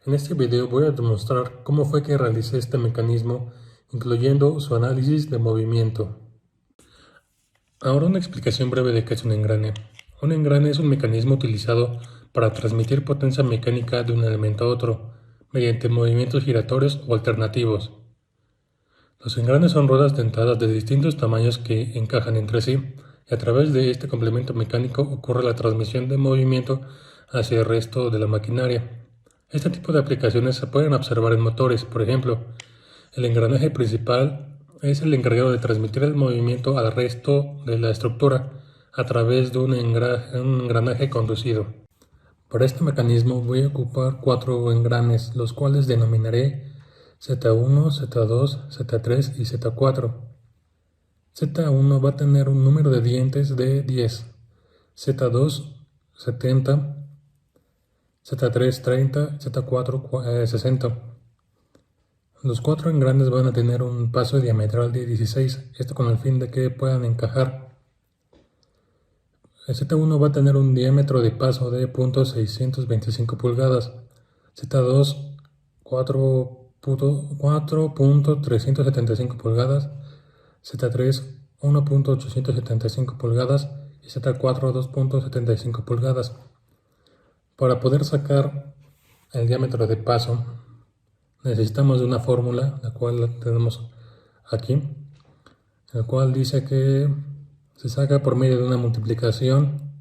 En este video voy a demostrar cómo fue que realicé este mecanismo, incluyendo su análisis de movimiento. Ahora una explicación breve de qué es un engrane. Un engrane es un mecanismo utilizado para transmitir potencia mecánica de un elemento a otro, mediante movimientos giratorios o alternativos. Los engranes son ruedas dentadas de distintos tamaños que encajan entre sí, y a través de este complemento mecánico ocurre la transmisión de movimiento hacia el resto de la maquinaria. Este tipo de aplicaciones se pueden observar en motores. Por ejemplo, el engranaje principal es el encargado de transmitir el movimiento al resto de la estructura a través de un engranaje conducido. Para este mecanismo voy a ocupar 4 engranes, los cuales denominaré Z1, Z2, Z3 y Z4. Z1 va a tener un número de dientes de 10, Z2 70, Z3 30, Z4 60. Los 4 engranes van a tener un paso diametral de 16, esto con el fin de que puedan encajar. El Z1 va a tener un diámetro de paso de .625 pulgadas, Z2 4.375 pulgadas, Z3 1.875 pulgadas y Z4 2.75 pulgadas. Para poder sacar el diámetro de paso, necesitamos de una fórmula, la cual tenemos aquí, el cual dice que se saca por medio de una multiplicación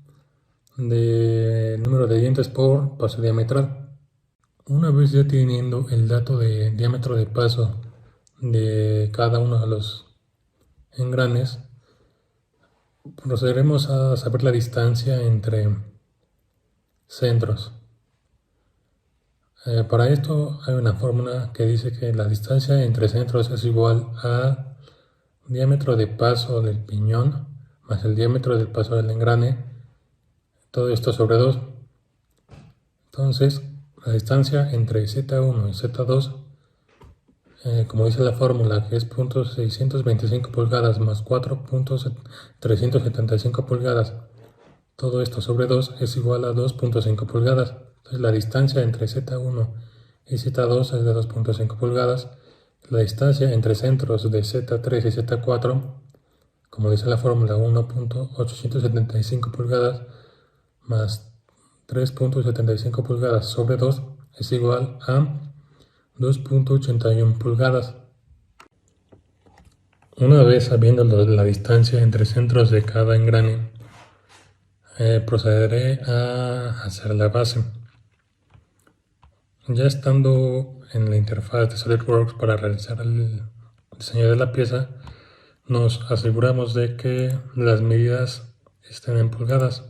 del número de dientes por paso diametral. Una vez ya teniendo el dato de diámetro de paso de cada uno de los engranes, procederemos a saber la distancia entre centros. Para esto hay una fórmula que dice que la distancia entre centros es igual a diámetro de paso del piñón más el diámetro del paso del engrane, todo esto sobre 2. Entonces, la distancia entre Z1 y Z2, como dice la fórmula, que es .625 pulgadas más 4.375 pulgadas, todo esto sobre 2 es igual a 2.5 pulgadas. Entonces, la distancia entre Z1 y Z2 es de 2.5 pulgadas. La distancia entre centros de Z3 y Z4, como dice la fórmula, 1.875 pulgadas más 3.75 pulgadas sobre 2 es igual a 2.81 pulgadas. Una vez sabiendo la distancia entre centros de cada engrane, procederé a hacer la base. Ya estando en la interfaz de SolidWorks para realizar el diseño de la pieza, nos aseguramos de que las medidas estén en pulgadas.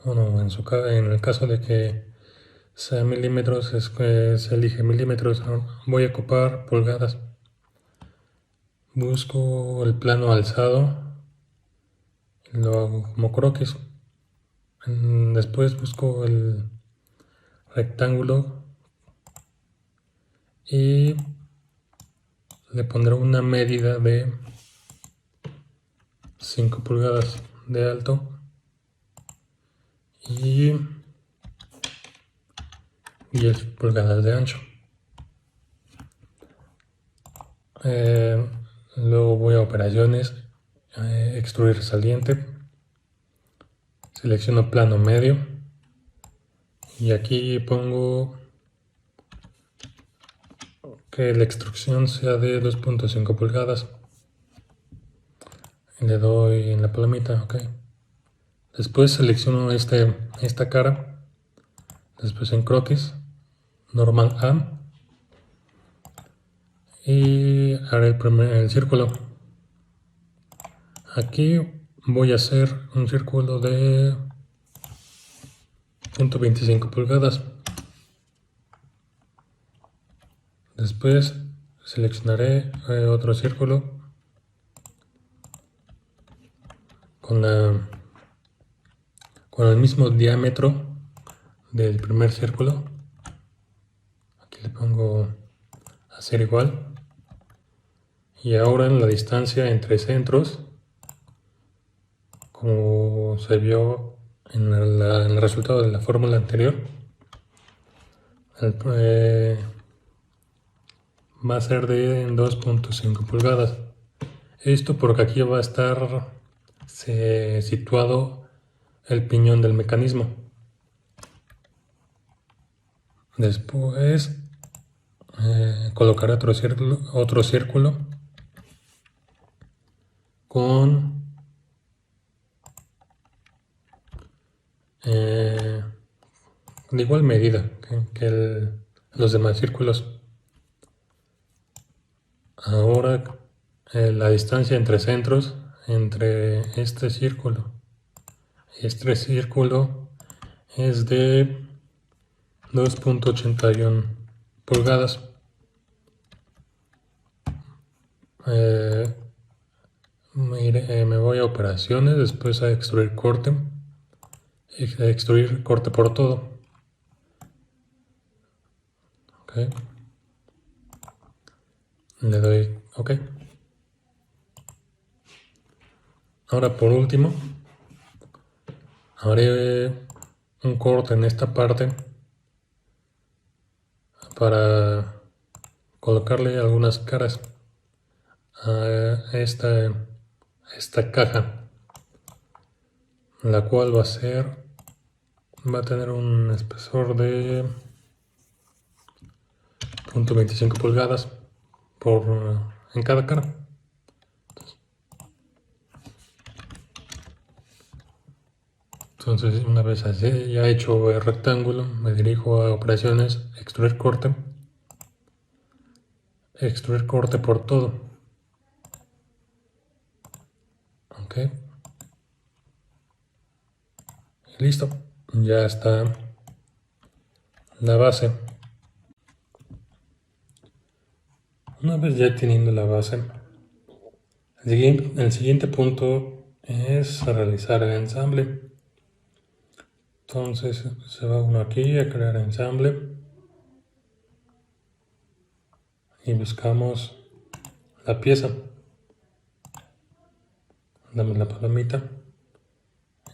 Bueno, en el caso de que sea milímetros, se elige milímetros. Voy a ocupar pulgadas. Busco el plano alzado, lo hago como croquis. Después busco el rectángulo y le pondré una medida de 5 pulgadas de alto y 10 pulgadas de ancho. Luego voy a operaciones, extruir saliente, selecciono plano medio y aquí pongo que la extrusión sea de 2.5 pulgadas. Le doy en la palomita, ok. Después selecciono esta cara, después en croquis, normal A, y haré el círculo. Aquí voy a hacer un círculo de 0.25 pulgadas. Después seleccionaré otro círculo con el mismo diámetro del primer círculo. Aquí le pongo hacer igual. Y ahora en la distancia entre centros, como se vio en el resultado de la fórmula anterior, Va a ser de 2.5 pulgadas. Esto porque aquí va a estar situado el piñón del mecanismo. Después colocaré otro círculo con de igual medida que los demás círculos. Ahora la distancia entre centros entre este círculo y este círculo es de 2.81 pulgadas. Me voy a operaciones, después a extruir corte por todo. Okay. Le doy OK. Ahora por último haré un corte en esta parte para colocarle algunas caras a esta caja, la cual va a tener un espesor de 0.25 pulgadas en cada cara. Entonces, una vez así, ya hecho el rectángulo, me dirijo a operaciones, extruir corte por todo. OK. Y listo, ya está la base. Una vez ya teniendo la base, el siguiente punto es realizar el ensamble. Entonces se va uno aquí a crear ensamble y buscamos la pieza. Damos la palomita.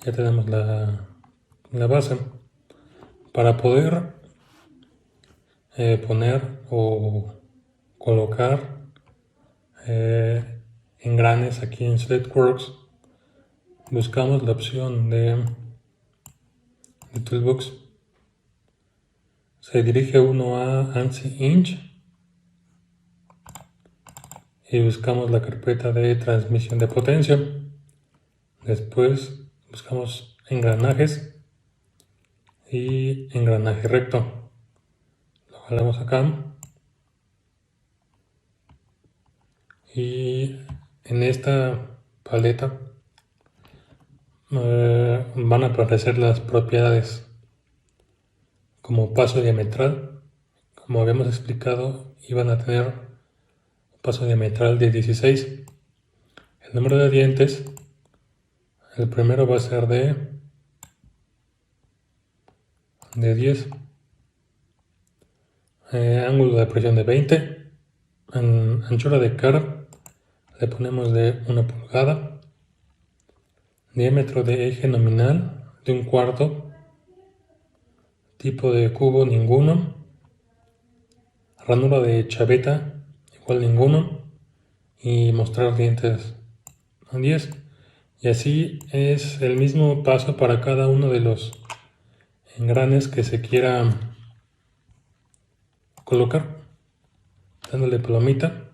Ya tenemos la base. Para poder poner o colocar engranes aquí en SolidWorks, buscamos la opción de Toolbox. Se dirige uno a ANSI Inch y buscamos la carpeta de transmisión de potencia. Después buscamos engranajes y engranaje recto. Lo jalamos acá y en esta paleta van a aparecer las propiedades como paso diametral. Como habíamos explicado, iban a tener un paso diametral de 16. El número de dientes, el primero va a ser de 10. Ángulo de presión de 20. Anchura de cara le ponemos de 1 pulgada. Diámetro de eje nominal de 1/4. Tipo de cubo ninguno. Ranura de chaveta igual ninguno. Y mostrar dientes 10. Y así es el mismo paso para cada uno de los engranes que se quiera colocar. Dándole palomita,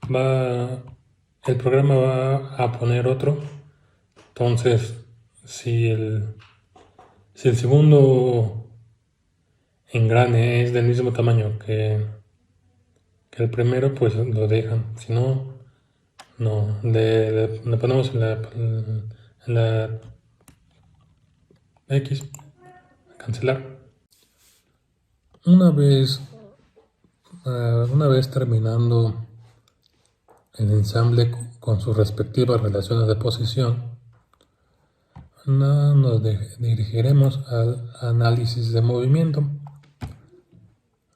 el programa va a poner otro. Entonces, si el segundo engrane es del mismo tamaño que el primero, pues lo dejan. Si no, no. Le ponemos en la X, cancelar. Una vez terminando el ensamble con sus respectivas relaciones de posición, nos dirigiremos al análisis de movimiento.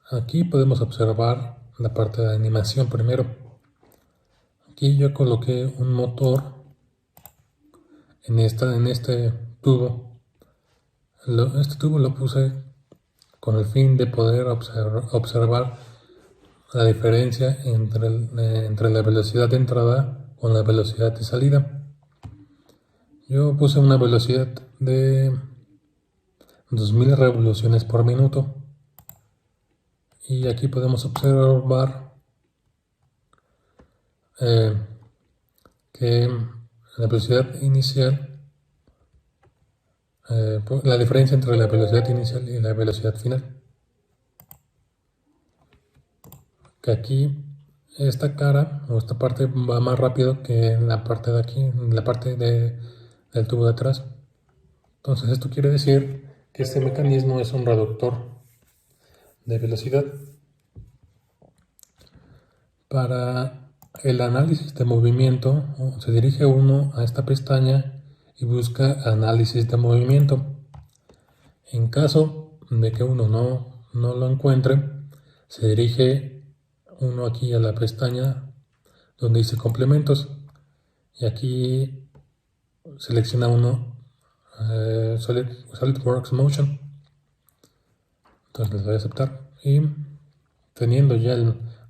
Aquí podemos observar la parte de animación primero. Aquí yo coloqué un motor en este tubo. Este tubo lo puse con el fin de poder observar la diferencia entre la velocidad de entrada con la velocidad de salida. Yo puse una velocidad de 2000 revoluciones por minuto y aquí podemos observar que la velocidad inicial, la diferencia entre la velocidad inicial y la velocidad final, que aquí esta cara o esta parte va más rápido que en la parte de aquí, en la parte del tubo de atrás. Entonces esto quiere decir que este mecanismo es un reductor de velocidad. Para el análisis de movimiento se dirige uno a esta pestaña y busca análisis de movimiento. En caso de que uno no lo encuentre, se dirige uno aquí a la pestaña donde dice complementos y aquí selecciona uno SolidWorks Motion. Entonces les voy a aceptar y teniendo ya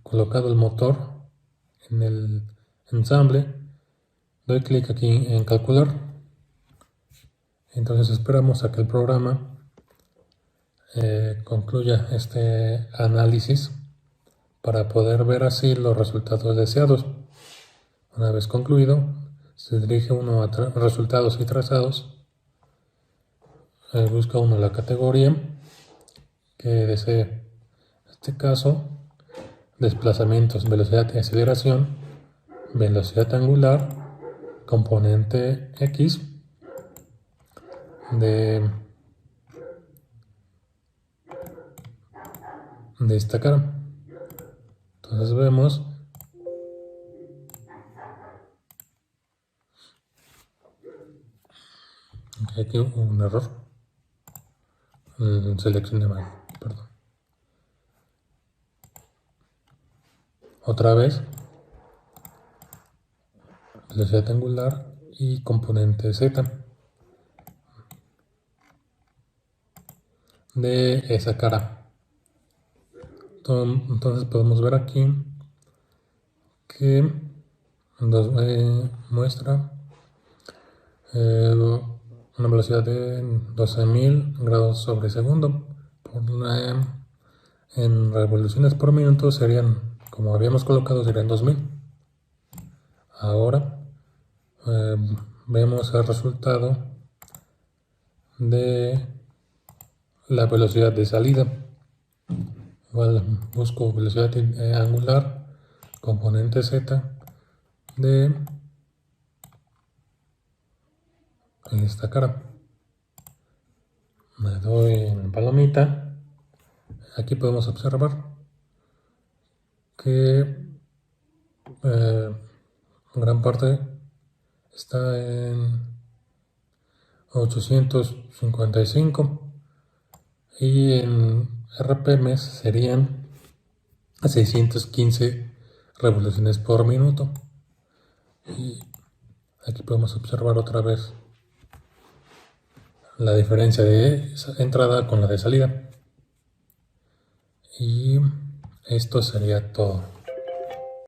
colocado el motor en el ensamble, doy clic aquí en calcular. Entonces esperamos a que el programa concluya este análisis para poder ver así los resultados deseados. Una vez concluido, se dirige uno a resultados y trazados, busca uno la categoría que desee. En este caso, desplazamientos, velocidad y aceleración, velocidad angular, componente X de esta cara. Entonces vemos que aquí un error, seleccioné mal, perdón. Otra vez, velocidad angular y componente Z de esa cara. Entonces podemos ver aquí que nos muestra una velocidad de 12.000 grados sobre segundo. En revoluciones por minuto serían, como habíamos colocado, serían 2000. Ahora vemos el resultado de la velocidad de salida. Igual busco velocidad angular, componente Z de esta cara. Me doy en palomita. Aquí podemos observar que gran parte está en 855 y en RPM serían 615 revoluciones por minuto. Y aquí podemos observar otra vez la diferencia de entrada con la de salida. Y esto sería todo.